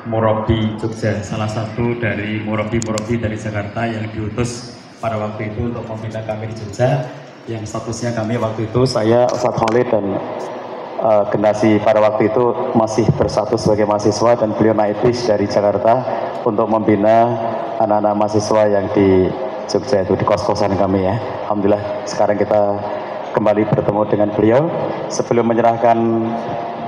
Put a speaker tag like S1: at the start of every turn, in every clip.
S1: Murabi Jogja, salah satu dari murabi-murabi dari Jakarta yang diutus pada waktu itu untuk membina kami di Jogja. Yang statusnya kami waktu itu, saya Ustadz Khalid dan generasi pada waktu itu masih bersatu sebagai mahasiswa, dan beliau naik bis dari Jakarta untuk membina anak-anak mahasiswa yang di Jogja itu, di kos-kosan kami ya. Alhamdulillah sekarang kita kembali bertemu dengan beliau. Sebelum menyerahkan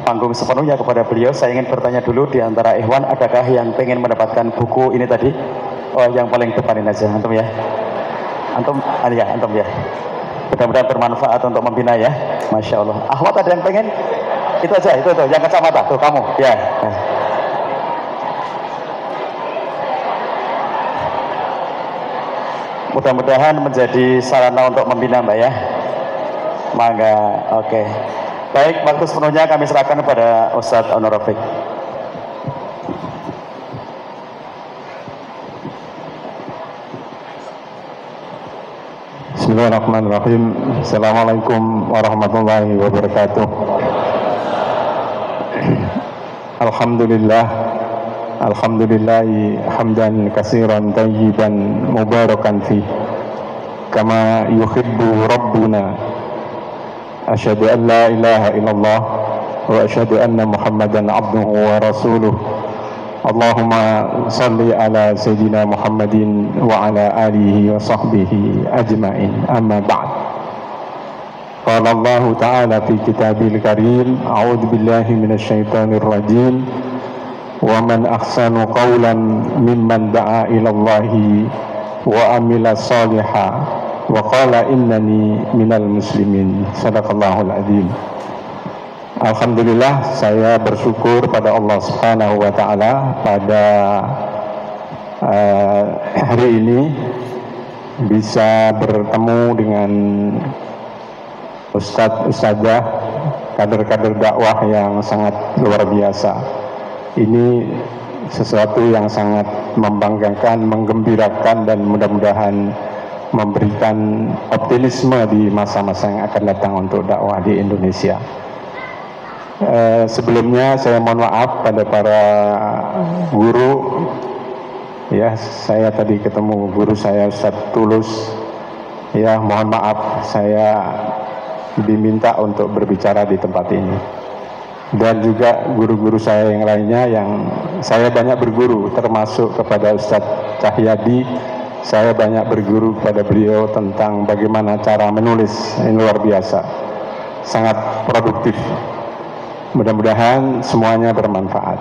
S1: panggung sepenuhnya kepada beliau, saya ingin bertanya dulu di antara Ikhwan, adakah yang pengen mendapatkan buku ini tadi? Oh, yang paling depanin aja, antum ya. Antum ya. Mudah-mudahan bermanfaat untuk membina ya. Masya Allah. Ahmad ada yang pengen? Itu aja, itu yang kacamata tuh kamu ya. Mudah-mudahan menjadi sarana untuk membina Mbak ya. Mangga, oke. Baik, waktu sepenuhnya kami serahkan kepada Ustadz Onur Rafiq.
S2: Bismillahirrahmanirrahim. Assalamualaikum warahmatullahi wabarakatuh. Alhamdulillahi hamdan katsiran tayyiban mubarakan fi kama yuhibbu rabbuna. Asyhadu an la ilaha illallah wa asyhadu anna Muhammadan abduhu wa rasuluh. Allahumma salli ala Sayyidina Muhammadin wa ala alihi wa sahbihi ajma'in, amma ba'd. Qala Allah ta'ala fi kitabil karim, a'udhu billahi minasyaitanir rajim, wa man ahsanu qawlan mimman da'a ilallahi wa amila saliha wa qala innani minal muslimin. Sadaqallahul adzim. Alhamdulillah, saya bersyukur pada Allah Subhanahu wa Ta'ala pada hari ini bisa bertemu dengan ustadz-ustadzah, kader-kader dakwah yang sangat luar biasa. Ini sesuatu yang sangat membanggakan, menggembirakan, dan mudah-mudahan memberikan optimisme di masa-masa yang akan datang untuk dakwah di Indonesia. Sebelumnya saya mohon maaf pada para guru ya, saya tadi ketemu guru saya Ustadz Tulus ya, mohon maaf saya diminta untuk berbicara di tempat ini, dan juga guru-guru saya yang lainnya yang saya banyak berguru, termasuk kepada Ustadz Cahyadi. Saya banyak berguru kepada beliau tentang bagaimana cara menulis, ini luar biasa, sangat produktif. Mudah-mudahan semuanya bermanfaat.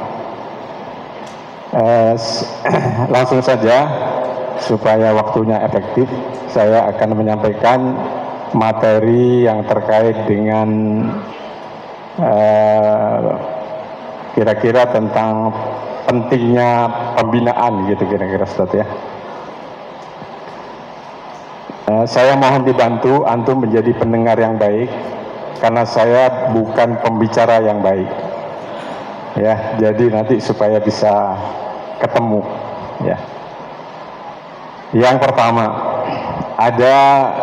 S2: Langsung saja, supaya waktunya efektif, saya akan menyampaikan materi yang terkait dengan kira-kira tentang pentingnya pembinaan gitu kira-kira, Ustaz ya. Saya mohon dibantu antum menjadi pendengar yang baik, karena saya bukan pembicara yang baik ya, jadi nanti supaya bisa ketemu ya. Yang pertama, ada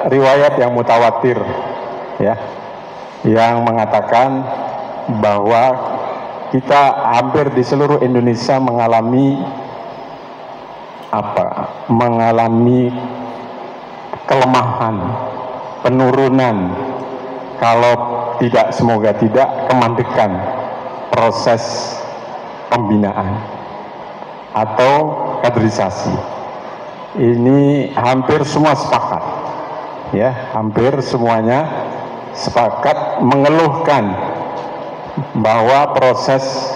S2: riwayat yang mutawatir ya, yang mengatakan bahwa kita hampir di seluruh Indonesia mengalami kelemahan, penurunan, kalau tidak, semoga tidak, kemandekan proses pembinaan atau kaderisasi. Ini hampir semua sepakat ya, hampir semuanya sepakat mengeluhkan bahwa proses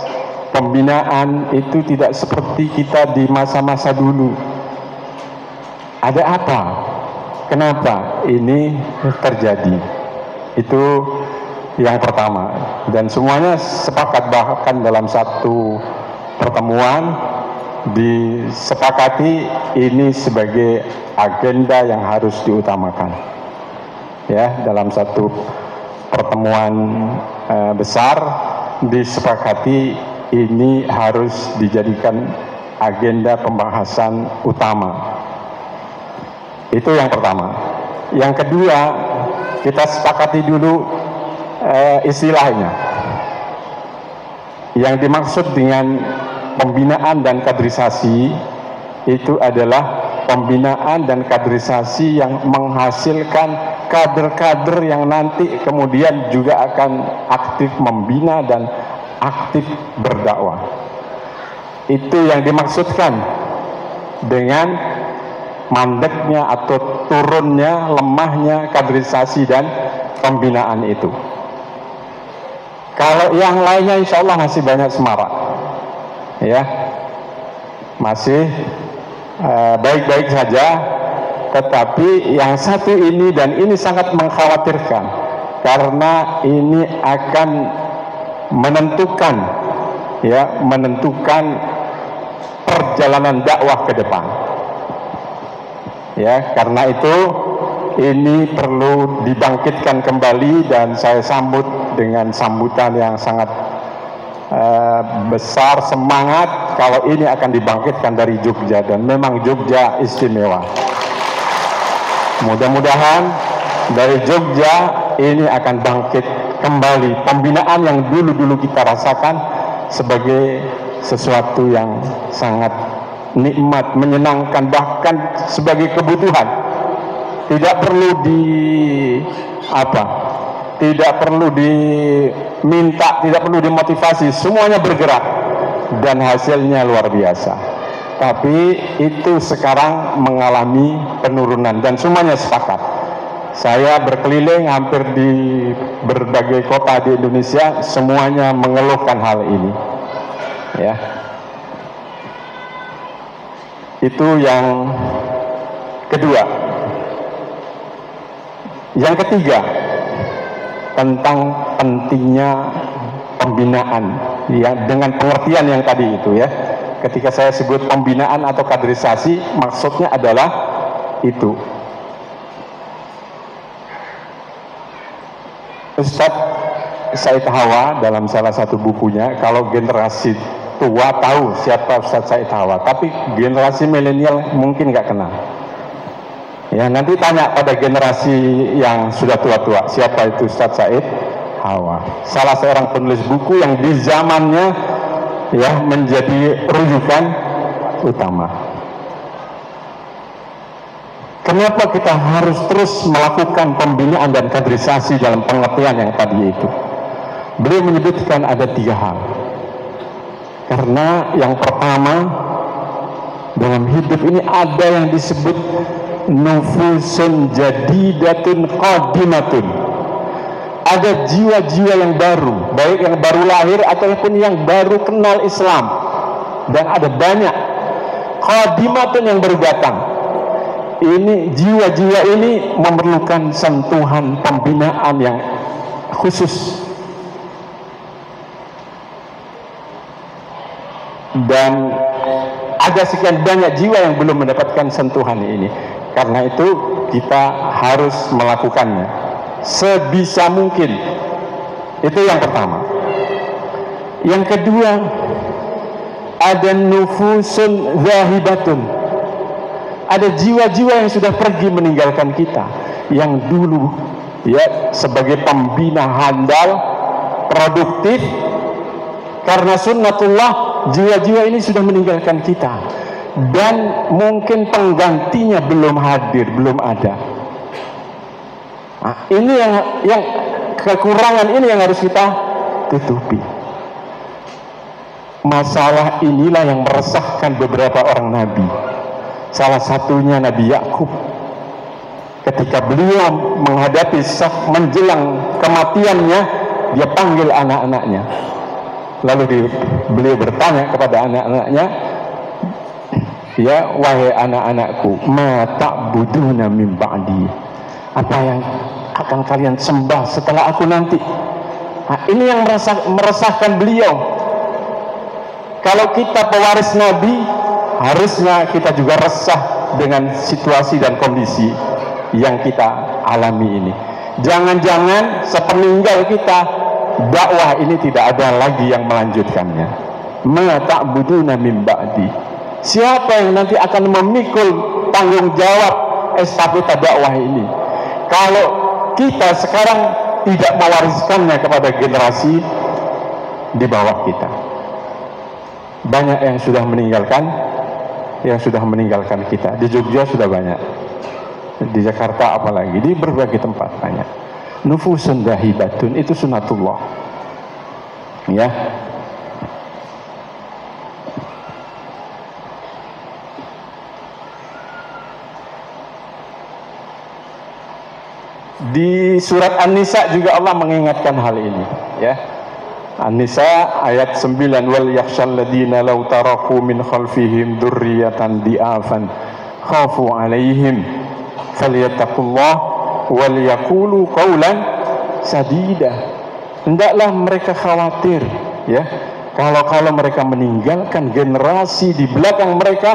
S2: pembinaan itu tidak seperti kita di masa-masa dulu. Ada apa? Kenapa ini terjadi? Itu yang pertama, dan semuanya sepakat, bahkan dalam satu pertemuan disepakati ini sebagai agenda yang harus diutamakan ya. Dalam satu pertemuan besar disepakati ini harus dijadikan agenda pembahasan utama. Itu yang pertama. Yang kedua, kita sepakati dulu istilahnya. Yang dimaksud dengan pembinaan dan kaderisasi itu adalah pembinaan dan kaderisasi yang menghasilkan kader-kader yang nanti kemudian juga akan aktif membina dan aktif berdakwah. Itu yang dimaksudkan dengan mandeknya atau turunnya, lemahnya kaderisasi dan pembinaan itu. Kalau yang lainnya insya Allah masih banyak semarak, ya, masih baik-baik saja. Tetapi yang satu ini dan ini sangat mengkhawatirkan karena ini akan menentukan, ya, menentukan perjalanan dakwah ke depan. Ya, karena itu ini perlu dibangkitkan kembali dan saya sambut dengan sambutan yang sangat besar, semangat kalau ini akan dibangkitkan dari Jogja, dan memang Jogja istimewa. Mudah-mudahan dari Jogja ini akan bangkit kembali pembinaan yang dulu-dulu kita rasakan sebagai sesuatu yang sangat nikmat, menyenangkan, bahkan sebagai kebutuhan. Tidak perlu tidak perlu diminta, tidak perlu dimotivasi, semuanya bergerak dan hasilnya luar biasa. Tapi itu sekarang mengalami penurunan dan semuanya sepakat. Saya berkeliling hampir di berbagai kota di Indonesia, semuanya mengeluhkan hal ini. Ya. Itu yang kedua. Yang ketiga, tentang pentingnya pembinaan, ya, dengan pengertian yang tadi itu, ya. Ketika saya sebut pembinaan atau kaderisasi, maksudnya adalah itu. Ustadz Said Hawa dalam salah satu bukunya, kalau generasi tua tahu siapa Ustadz Said Hawa, tapi generasi milenial mungkin nggak kenal. Ya, nanti tanya pada generasi yang sudah tua-tua, siapa itu Ustadz Said Hawa. Salah seorang penulis buku yang di zamannya, ya, menjadi rujukan utama. Kenapa kita harus terus melakukan pembinaan dan kaderisasi dalam pengertian yang tadi itu? Beliau menyebutkan ada 3 hal. Karena yang pertama, dalam hidup ini ada yang disebut nufusun jadidatun qadimatun. Ada jiwa-jiwa yang baru, baik yang baru lahir ataupun yang baru kenal Islam. Dan ada banyak qadimatun yang baru datang. Ini jiwa-jiwa ini memerlukan sentuhan pembinaan yang khusus. Dan ada sekian banyak jiwa yang belum mendapatkan sentuhan ini. Karena itu kita harus melakukannya sebisa mungkin. Itu yang pertama. Yang kedua, ada nufusun zahibatun. Ada jiwa-jiwa yang sudah pergi meninggalkan kita, yang dulu, ya, sebagai pembina handal, produktif. Karena sunnatullah, jiwa-jiwa ini sudah meninggalkan kita. Dan mungkin penggantinya belum hadir, belum ada. Nah, ini yang kekurangan ini yang harus kita tutupi. Masalah inilah yang meresahkan beberapa orang nabi. Salah satunya Nabi Yakub. Ketika beliau menghadapi menjelang kematiannya, dia panggil anak-anaknya. Lalu beliau bertanya kepada anak-anaknya, ya, wahai anak-anakku, ma ta'buduna min ba'di. Apa yang akan kalian sembah setelah aku nanti? Nah, ini yang meresahkan beliau. Kalau kita pewaris Nabi, harusnya kita juga resah dengan situasi dan kondisi yang kita alami ini. Jangan-jangan sepeninggal kita, dakwah ini tidak ada lagi yang melanjutkannya. Ma ta'buduna min ba'di. Siapa yang nanti akan memikul tanggung jawab estafet dakwah ini? Kalau kita sekarang tidak mewariskannya kepada generasi di bawah kita. banyak yang sudah meninggalkan kita. Di Jogja sudah banyak, di Jakarta apalagi, di berbagai tempat banyak. Nufusun dahibatun, itu sunatullah, ya. Di surat An-Nisa juga Allah mengingatkan hal ini, ya. An-Nisa ayat 9, wal yakhshal ladina law taraku min khalfihim dzurriyyatan di'afan khafu 'alaihim falyattaqullah wal yaqulu qawlan sadida. Hendaklah mereka khawatir, ya, kalau mereka meninggalkan generasi di belakang mereka,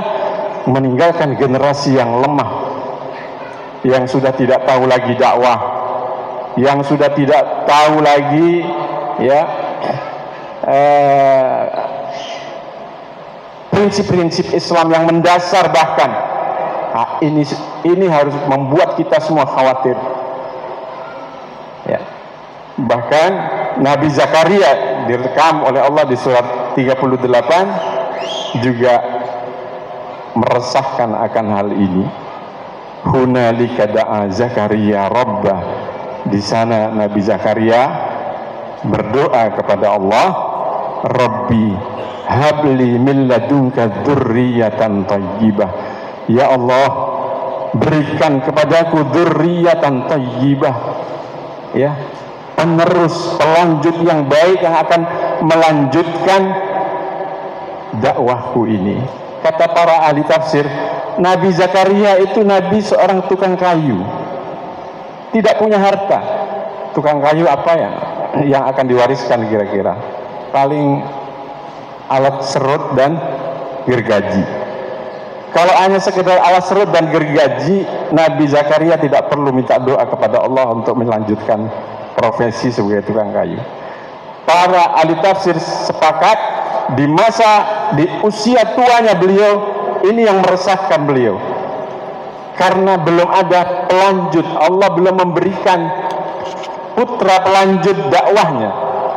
S2: meninggalkan generasi yang lemah, yang sudah tidak tahu lagi dakwah, yang sudah tidak tahu lagi, ya, prinsip-prinsip Islam yang mendasar bahkan. Nah, ini harus membuat kita semua khawatir, ya. Bahkan Nabi Zakaria direkam oleh Allah di surat 38 juga meresahkan akan hal ini. Hunalika da'a Zakaria rabbah. Di sana Nabi Zakaria berdoa kepada Allah, Rabbi habli min ladunka dzurriyyatan thayyibah. Ya Allah, berikan kepadaku dzurriyyatan thayyibah, ya, penerus, pelanjut yang baik yang akan melanjutkan dakwahku ini. Kata para ahli tafsir, Nabi Zakaria itu nabi seorang tukang kayu, tidak punya harta. Tukang kayu apa yang akan diwariskan kira-kira? Paling alat serut dan gergaji. Kalau hanya sekedar alat serut dan gergaji, Nabi Zakaria tidak perlu minta doa kepada Allah untuk melanjutkan profesi sebagai tukang kayu. Para ahli tafsir sepakat di usia tuanya beliau ini yang meresahkan beliau, karena belum ada pelanjut. Allah belum memberikan putra pelanjut dakwahnya,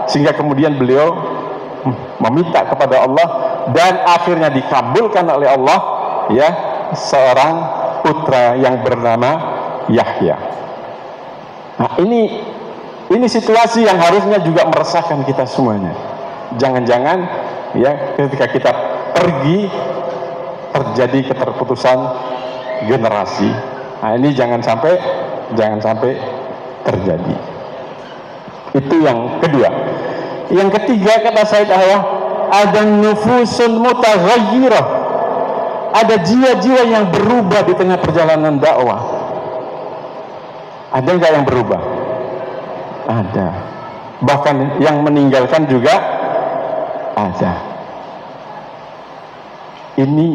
S2: sehingga kemudian beliau meminta kepada Allah dan akhirnya dikabulkan oleh Allah, ya, seorang putra yang bernama Yahya. Nah, ini situasi yang harusnya juga meresahkan kita semuanya. Jangan-jangan, ya, ketika kita pergi terjadi keterputusan generasi. Nah, ini jangan sampai terjadi. Itu yang kedua. Yang ketiga, kata Said Ahwah, ada nufusun mutaghayyirah. Ada jiwa-jiwa yang berubah di tengah perjalanan dakwah. Ada nggak yang berubah? Ada. Bahkan yang meninggalkan juga ada. Ini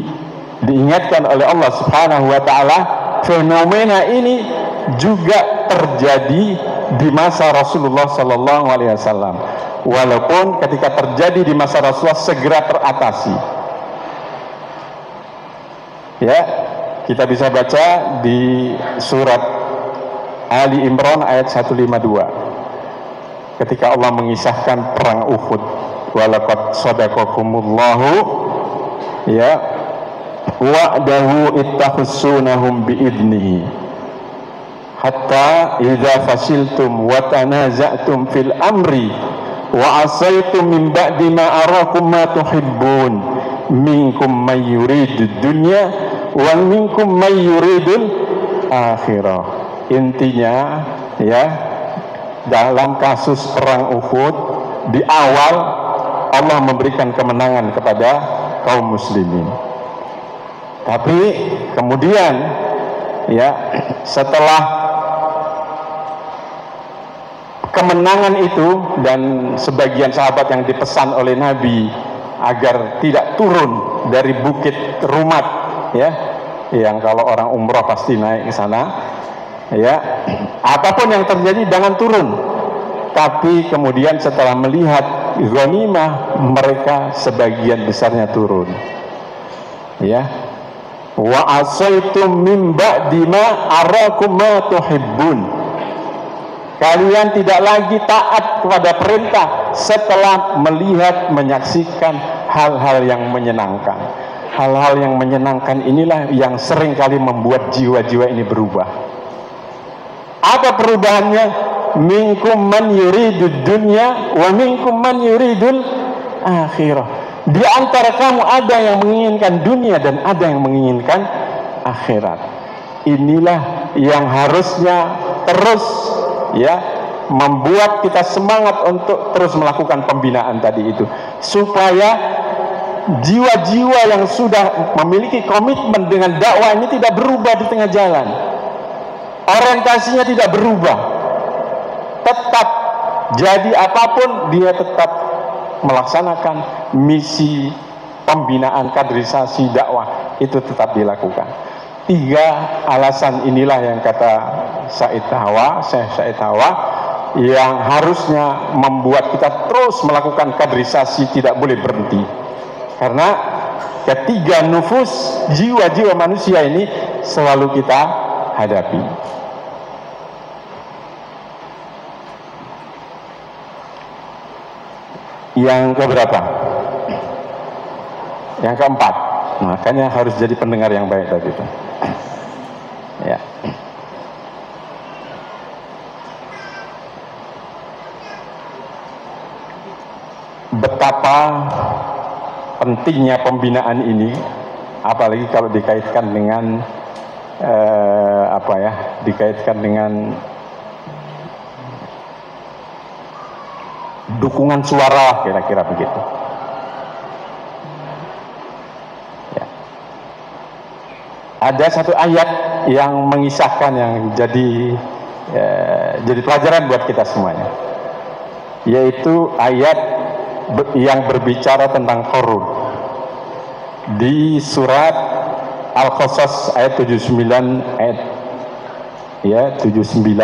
S2: diingatkan oleh Allah Subhanahu wa taala. Fenomena ini juga terjadi di masa Rasulullah sallallahu alaihi wasallam. Walaupun ketika terjadi di masa Rasulullah segera teratasi. Ya, kita bisa baca di surat Ali Imran ayat 152. Ketika Allah mengisahkan perang Uhud, walaqad sadaqakumullahu, ya, wa'dahu ittakhussunahum biidnihi hatta idza fasiltum wa tanaza'tum fil amri wa asaitum min ba'di ma arakum ma tuhibbun minkum may yuridud dunya wa minkum may yuridul akhirah. Intinya, ya, dalam kasus perang Uhud di awal Allah memberikan kemenangan kepada kaum muslimin. Tapi kemudian, ya, setelah kemenangan itu dan sebagian sahabat yang dipesan oleh Nabi agar tidak turun dari bukit Rumat, ya, yang kalau orang umrah pasti naik ke sana, ya, apapun yang terjadi jangan turun. Tapi kemudian setelah melihat ghanimah, mereka sebagian besarnya turun, ya. Wa asaitum min ba'di ma arakum ma tuhibbun. Kalian tidak lagi taat kepada perintah setelah melihat, menyaksikan hal-hal yang menyenangkan. Hal-hal yang menyenangkan inilah yang seringkali membuat jiwa-jiwa ini berubah. Apa perubahannya? Minkum man yuridud dunya wa minkum man yuridul akhirah. Di antara kamu ada yang menginginkan dunia dan ada yang menginginkan akhirat. Inilah yang harusnya terus ya membuat kita semangat untuk terus melakukan pembinaan tadi itu, supaya jiwa-jiwa yang sudah memiliki komitmen dengan dakwah ini tidak berubah di tengah jalan. Orientasinya tidak berubah, tetap jadi apapun dia tetap melaksanakan misi pembinaan kaderisasi dakwah itu tetap dilakukan. 3 alasan inilah yang kata Syekh Said Hawa yang harusnya membuat kita terus melakukan kaderisasi, tidak boleh berhenti. Karena ketiga nufus, jiwa-jiwa manusia ini selalu kita hadapi. Yang keberapa? Yang keempat. Makanya harus jadi pendengar yang baik tadi itu. Ya. Betapa pentingnya pembinaan ini, apalagi kalau dikaitkan dengan dikaitkan dengan dukungan suara, kira-kira begitu. Ya. Ada satu ayat yang mengisahkan yang jadi pelajaran buat kita semuanya, yaitu ayat yang berbicara tentang Qarun di surat Al-Qasas ayat 79 ayat 79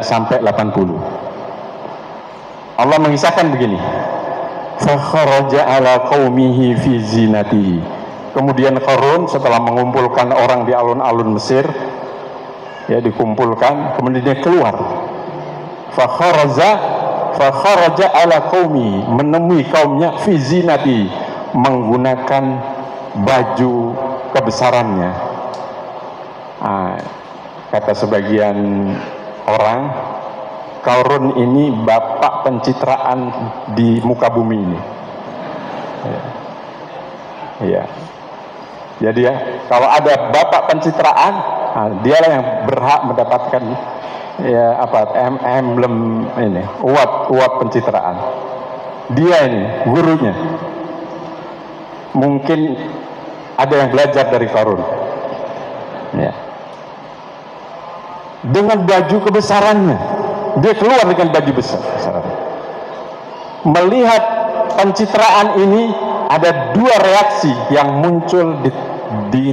S2: sampai 80. Allah mengisahkan begini, fa kharaja ala qaumihi fi zinatihi. Kemudian Qarun setelah mengumpulkan orang di alun-alun Mesir, ya dikumpulkan, kemudian dia keluar. Fa kharaja ala qaumi, menemui kaumnya fi zinati, menggunakan baju kebesarannya. Kata sebagian orang, Qarun ini bapak pencitraan di muka bumi ini. Ya. Jadi ya, kalau ada bapak pencitraan, dialah yang berhak mendapatkan emblem ini, uap pencitraan. Dia ini gurunya. Mungkin ada yang belajar dari Qarun. Ya. Dengan baju kebesarannya, dia keluar dengan baju besar. Melihat pencitraan ini, ada 2 reaksi yang muncul di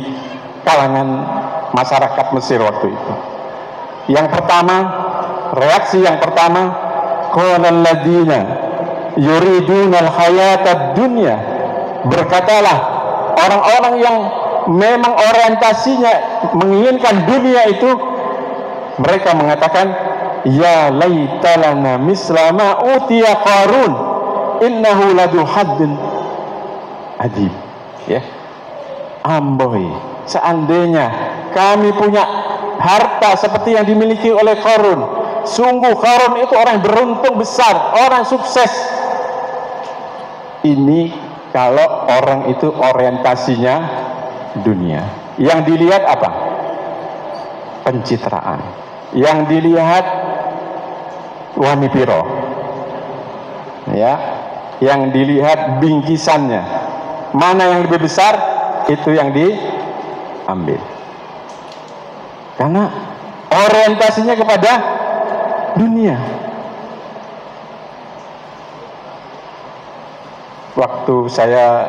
S2: kalangan masyarakat Mesir waktu itu. Reaksi yang pertama, qulal ladina yuridunal hayatad dunya, berkatalah orang-orang yang memang orientasinya menginginkan dunia itu, mereka mengatakan, ya laitalana mislama utiya Qarun innahu ladu haddin adib. Ya, amboi, seandainya kami punya harta seperti yang dimiliki oleh Qarun. Sungguh Qarun itu orang beruntung besar, orang sukses. Ini kalau orang itu orientasinya dunia. Yang dilihat apa? Pencitraan. Yang dilihat wani piro. Ya, yang dilihat bingkisannya. Mana yang lebih besar, itu yang diambil. Karena orientasinya kepada dunia. Waktu saya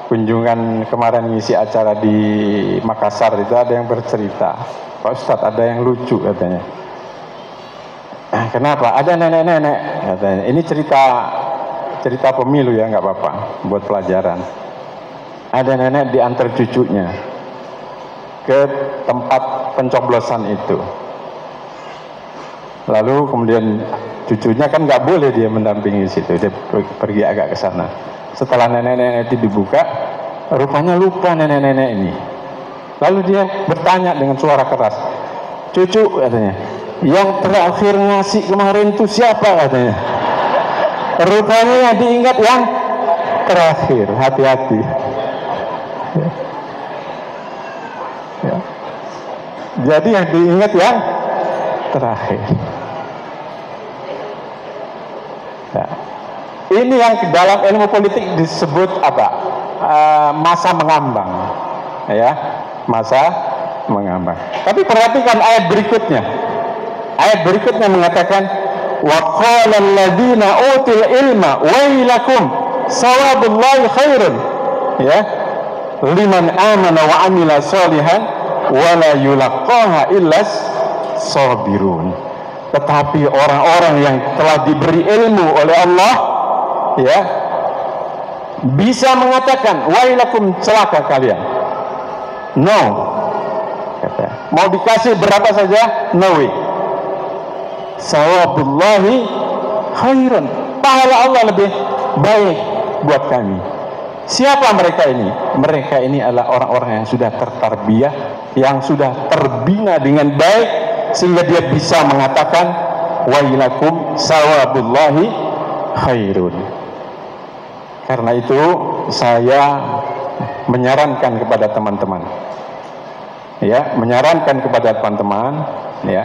S2: kunjungan kemarin ngisi acara di Makassar itu, ada yang bercerita, Pak Ustadz, ada yang lucu katanya. Kenapa? Ada nenek-nenek katanya. Ini cerita pemilu ya, nggak apa-apa, buat pelajaran. Ada nenek diantar cucunya ke tempat pencoblosan itu. Lalu kemudian cucunya kan nggak boleh dia mendampingi situ, dia pergi agak ke sana. Setelah nenek-nenek itu dibuka, rupanya lupa nenek-nenek ini. Lalu dia bertanya dengan suara keras, "Cucu," katanya, "yang terakhir ngasih kemarin itu siapa?" katanya. Rupanya yang diingat yang terakhir. Hati-hati. Ya. Jadi yang diingat yang terakhir. Ya. Ini yang dalam ilmu politik disebut apa? Masa mengambang. Ya, masa mengambang. Tapi perhatikan ayat berikutnya. Ayat berikutnya mengatakan, wa qala alladziina utul ilma wailakum sawabullahi khairun, ya, liman amana wa amila sholihan wa la yulaqqaha illas sabirun. Tetapi orang-orang yang telah diberi ilmu oleh Allah, ya, bisa mengatakan wailakum, celaka kalian. No, kata, mau dikasih berapa saja, no way. Sawabullahi khairun, pahala Allah lebih baik buat kami. Siapa mereka ini? Mereka ini adalah orang-orang yang sudah tertarbiyah, yang sudah terbina dengan baik, sehingga dia bisa mengatakan wailakum sawabullahi khairun. Karena itu saya menyarankan kepada teman-teman, ya, menyarankan kepada teman-teman, ya,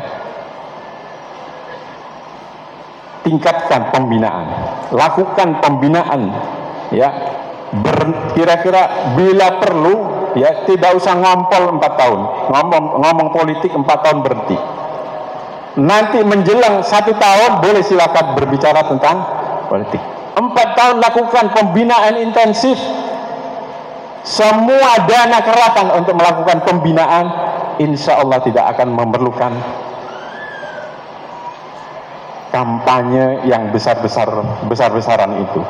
S2: tingkatkan pembinaan, lakukan pembinaan, ya, kira-kira bila perlu, ya, tidak usah ngompol 4 tahun, ngomong politik 4 tahun berhenti. Nanti menjelang 1 tahun boleh silakan berbicara tentang politik. 4 tahun lakukan pembinaan intensif. Semua dana kerahkan untuk melakukan pembinaan, insya Allah tidak akan memerlukan kampanye yang besar-besaran itu.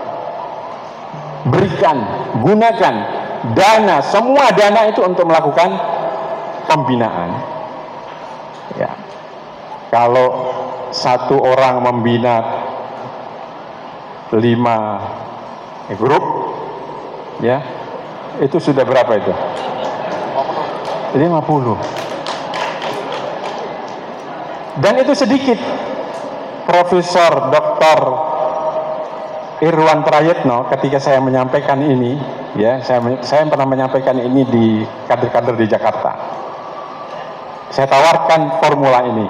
S2: Berikan, gunakan dana, semua dana itu untuk melakukan pembinaan. Ya. Kalau satu orang membina 5 grup, ya, itu sudah berapa itu? 50. Dan itu sedikit. Profesor Dr. Irwan Prayitno ketika saya menyampaikan ini, ya, saya pernah menyampaikan ini di kader-kader di Jakarta. Saya tawarkan formula ini.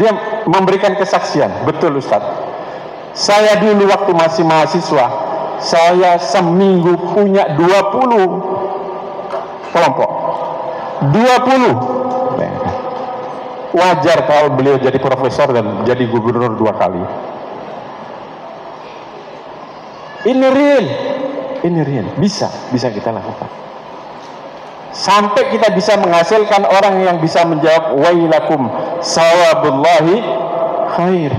S2: Dia memberikan kesaksian, betul Ustadz. Saya dulu waktu masih mahasiswa, saya seminggu punya 20 kelompok. 20. Wajar kalau beliau jadi profesor dan jadi gubernur 2 kali. Ini real, bisa kita lakukan. Sampai kita bisa menghasilkan orang yang bisa menjawab wailakum sawabullahi khair.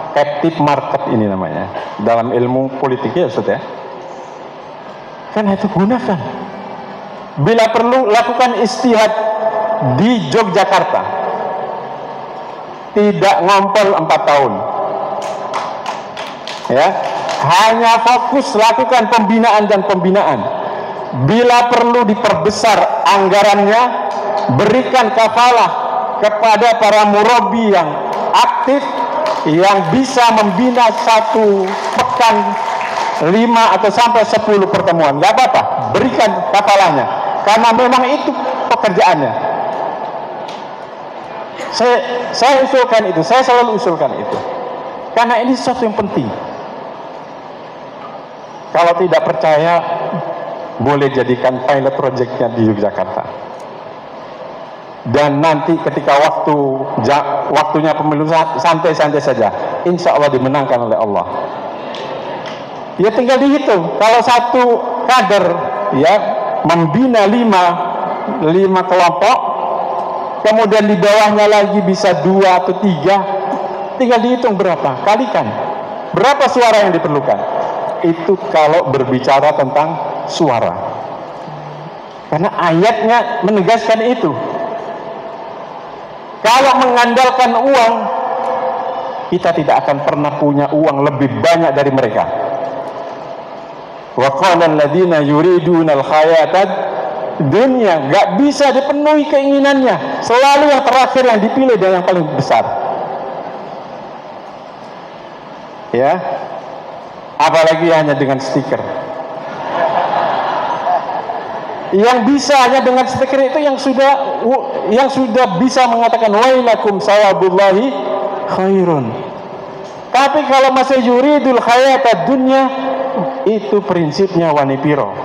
S2: Captive market ini namanya dalam ilmu politiknya, Ustaz, ya. Kan itu gunakan. Bila perlu lakukan istihad di Yogyakarta. Tidak ngompol 4 tahun. Ya, hanya fokus lakukan pembinaan dan pembinaan. Bila perlu diperbesar anggarannya, berikan kafalah kepada para murabi yang aktif, yang bisa membina 1 pekan 5 atau sampai 10 pertemuan. Gak apa-apa, berikan kafalahnya, karena memang itu pekerjaannya. Saya usulkan itu, saya selalu usulkan itu, karena ini sesuatu yang penting. Kalau tidak percaya, boleh jadikan pilot projectnya di Yogyakarta. Dan nanti ketika waktunya pemilu, santai-santai saja, insya Allah dimenangkan oleh Allah. Ya tinggal dihitung, kalau satu kader, ya, membina 5 kelompok, kemudian di bawahnya lagi bisa 2 atau 3, tinggal dihitung berapa, kalikan berapa suara yang diperlukan. Itu kalau berbicara tentang suara, karena ayatnya menegaskan itu. Kalau mengandalkan uang, kita tidak akan pernah punya uang lebih banyak dari mereka. Wa qala alladziina yuriduna al-hayatad dunya, nggak bisa dipenuhi keinginannya, selalu yang terakhir yang dipilih dan yang paling besar. Ya, apalagi hanya dengan stiker. Yang bisa hanya dengan stiker itu yang sudah bisa mengatakan wailakum sawabullahi khairun. Tapi kalau masih yuridul hayatad dunya, itu prinsipnya wanipiro.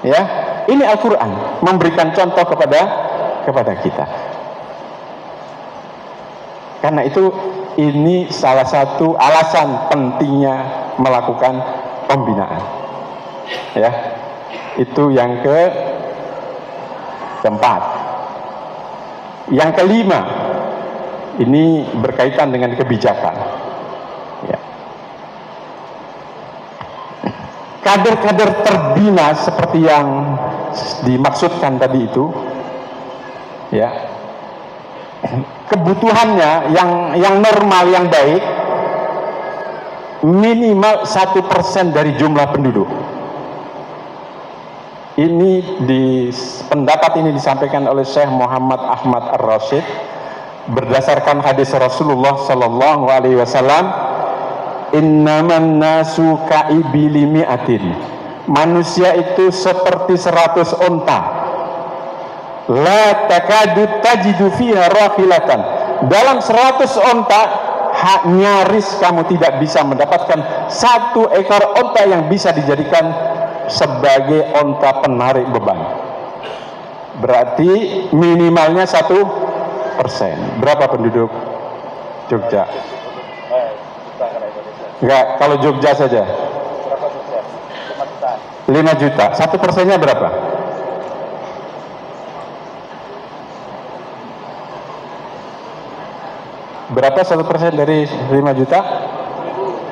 S2: Ya, ini Al-Quran memberikan contoh kepada kita. Karena itu ini salah satu alasan pentingnya melakukan pembinaan. Ya, itu yang keempat. Yang kelima, ini berkaitan dengan kebijakan. Ya. Kader-kader terbina seperti yang dimaksudkan tadi itu, ya, kebutuhannya yang normal, yang baik, minimal 1% dari jumlah penduduk. Ini pendapat ini disampaikan oleh Syekh Muhammad Ahmad Ar-Rasyid berdasarkan hadis Rasulullah Sallallahu Alaihi Wasallam, innaman nasu ka'ibili mi'atin, manusia itu seperti 100 onta, la takadu tajidu fiha rahilatan, dalam 100 onta nyaris kamu tidak bisa mendapatkan satu ekor onta yang bisa dijadikan sebagai onta penarik beban. Berarti minimalnya 1%. Berapa penduduk Jogja? Enggak, kalau Jogja saja 5 juta. 1%-nya berapa? Berapa 1% dari 5 juta?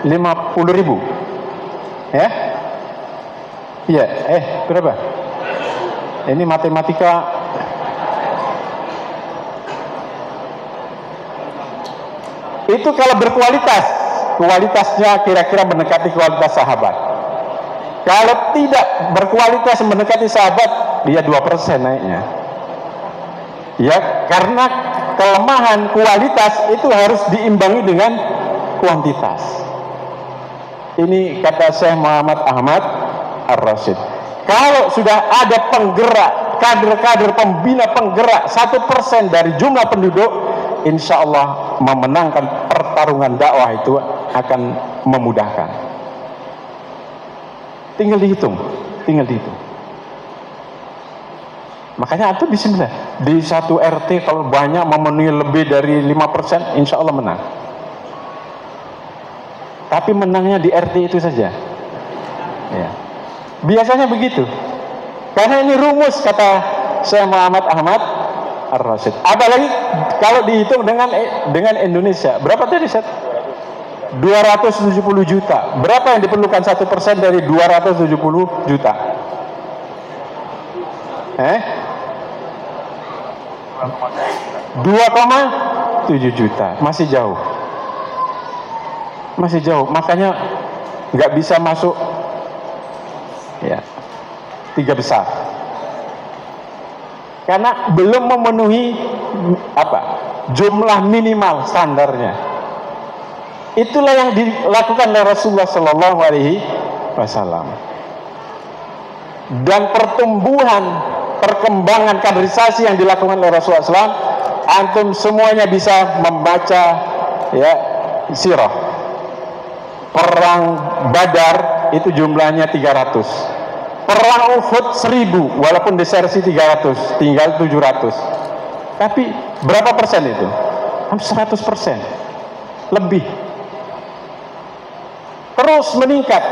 S2: 50 ribu. Ya? Iya, berapa? Ini matematika. Itu kalau berkualitas, kualitasnya kira-kira mendekati kualitas sahabat. Kalau tidak berkualitas mendekati sahabat, dia 2% naiknya. Ya, karena kelemahan kualitas itu harus diimbangi dengan kuantitas. Ini kata Syekh Muhammad Ahmad Ar-Rasyid. Kalau sudah ada penggerak, kader-kader pembina penggerak 1% dari jumlah penduduk, insya Allah memenangkan pertarungan dakwah itu akan memudahkan. Tinggal dihitung. Makanya itu bismillah, di satu RT kalau banyak memenuhi lebih dari 5%, insya Allah menang. Tapi menangnya di RT itu saja. Ya. Biasanya begitu. Karena ini rumus, kata Syekh Muhammad Ahmad Ar-Rasyid. Apalagi kalau dihitung dengan Indonesia, berapa tadi Set? 270 juta. Berapa yang diperlukan 1% dari 270 juta? 2,7 juta. Masih jauh. Makanya nggak bisa masuk, ya, 3 besar. Karena belum memenuhi jumlah minimal standarnya. Itulah yang dilakukan oleh Rasulullah Sallallahu Alaihi Wasallam. Dan perkembangan kaderisasi yang dilakukan oleh Rasulullah SAW, antum semuanya bisa membaca, ya, sirah. Perang Badar itu jumlahnya 300. Perang Uhud 1000, walaupun desersi 300, tinggal 700. Tapi berapa persen itu? 100%. Lebih. Terus meningkat.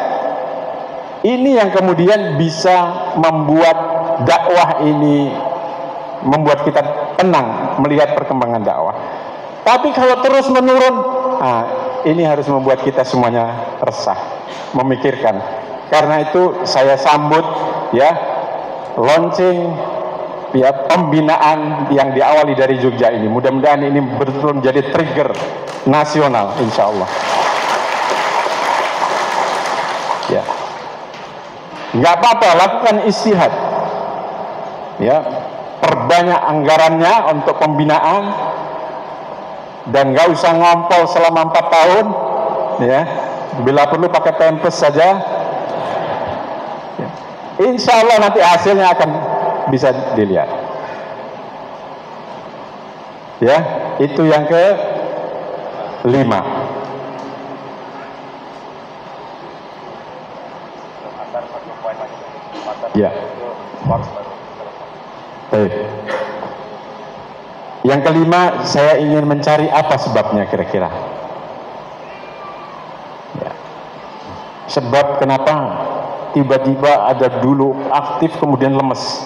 S2: Ini yang kemudian bisa membuat dakwah ini, membuat kita tenang melihat perkembangan dakwah. Tapi kalau terus menurun, ini harus membuat kita semuanya resah, memikirkan. Karena itu saya sambut, ya, launching ya pembinaan yang diawali dari Jogja ini. Mudah-mudahan ini betul-betul menjadi trigger nasional, insya Allah. Ya, nggak apa-apa, lakukan istihad. Ya, perbanyak anggarannya untuk pembinaan dan nggak usah ngompol selama 4 tahun. Ya, bila perlu pakai pempes saja. Ya. Insya Allah nanti hasilnya akan bisa dilihat. Ya, itu yang ke-5. Ya. Baik. Yang ke-5, saya ingin mencari apa sebabnya kira-kira. Ya. Sebab kenapa tiba-tiba ada dulu aktif kemudian lemes.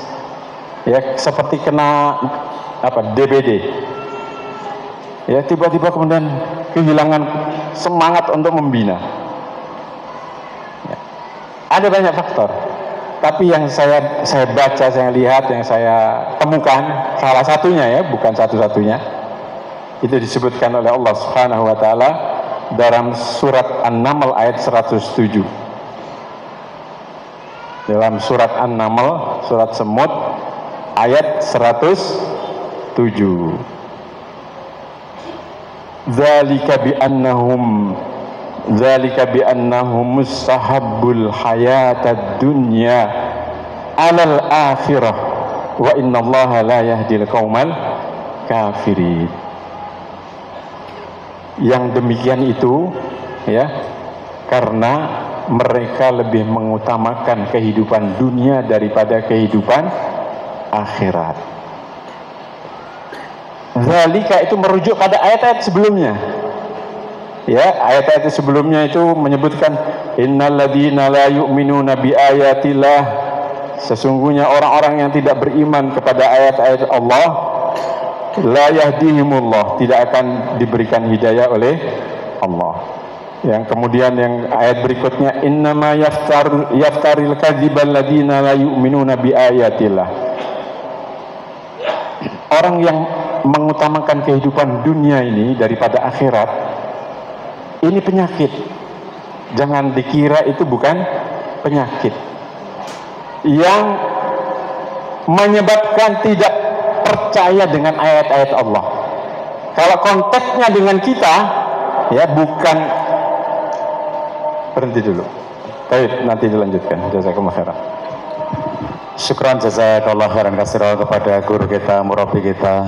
S2: Ya, seperti kena DBD. Ya, tiba-tiba kemudian kehilangan semangat untuk membina. Ya. Ada banyak faktor. Tapi yang saya baca, saya lihat, yang saya temukan, salah satunya ya, bukan satu-satunya, itu disebutkan oleh Allah Subhanahu wa taala dalam surat An-Naml ayat 107. Dalam surat An-Naml, surat Semut ayat 107. Dzalika bi'annahum mustahabbul hayatad dunya 'alal akhirah wa innallaha la yahdil qaumal kafirin. Yang demikian itu ya karena mereka lebih mengutamakan kehidupan dunia daripada kehidupan akhirat. Zalika itu merujuk pada ayat-ayat sebelumnya. Ya, ayat-ayat sebelumnya itu menyebutkan innalladzina la yu'minuna biayatillah, sesungguhnya orang-orang yang tidak beriman kepada ayat-ayat Allah, la yahdihimullah, tidak akan diberikan hidayah oleh Allah. Yang kemudian yang ayat berikutnya innama yaftaril kadzibal ladzina la yu'minuna biayatillah. Orang yang mengutamakan kehidupan dunia ini daripada akhirat, ini penyakit. Jangan dikira itu bukan penyakit yang menyebabkan tidak percaya dengan ayat-ayat Allah. Kalau konteksnya dengan kita, ya bukan. Berhenti dulu. Baik, nanti dilanjutkan. Jazakumullah khairan.
S1: Syukran jazakallah khairan katsiran kepada guru kita, murabi kita.